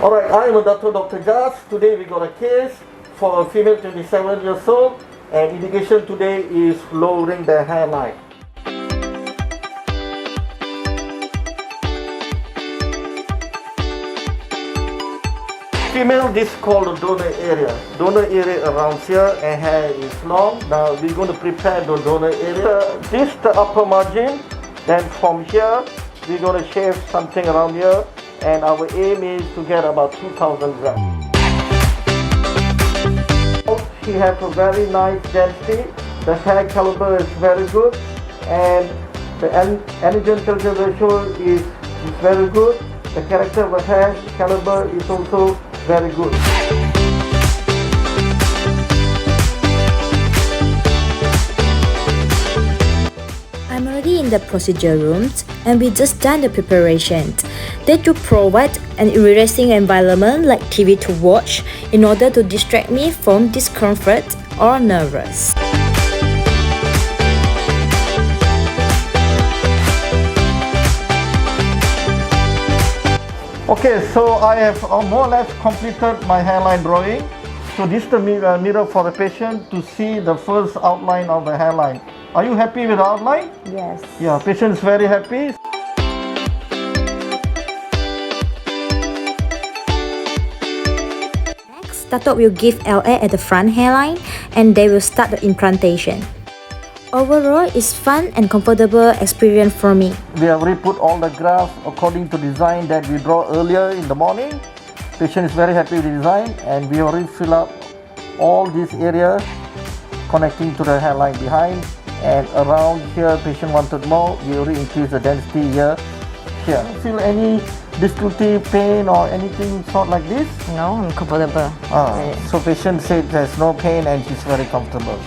Alright, I am a Dr. Jas. Today we got a case for a female 27 years old, and indication today is lowering the hairline. Female, this is called the donor area. Donor area around here, and hair is long. Now we're going to prepare the donor area. This the upper margin. Then from here, we're going to shave something around here, and our aim is to get about 2,000 grams. She has a very nice density. The hair caliber is very good, and the anagen-telgen ratio is very good. The character of the hair caliber is also very good. I'm already in the procedure rooms and we just done the preparation. They do provide an relaxing environment like TV to watch in order to distract me from discomfort or nervous. Okay, so I have more or less completed my hairline drawing. So this is the mirror for the patient to see the first outline of the hairline. Are you happy with the outline? Yes. Yeah, patient is very happy. Next, Dato will give LA at the front hairline and they will start the implantation. Overall, it's fun and comfortable experience for me. We have re-put all the graphs according to design that we draw earlier in the morning. Patient is very happy with the design, and we already fill up all this area connecting to the hairline behind, and around here patient wanted more. We already increase the density here. Feel any difficulty, pain or anything sort like this? No, I'm comfortable. So patient said there's no pain and she's very comfortable.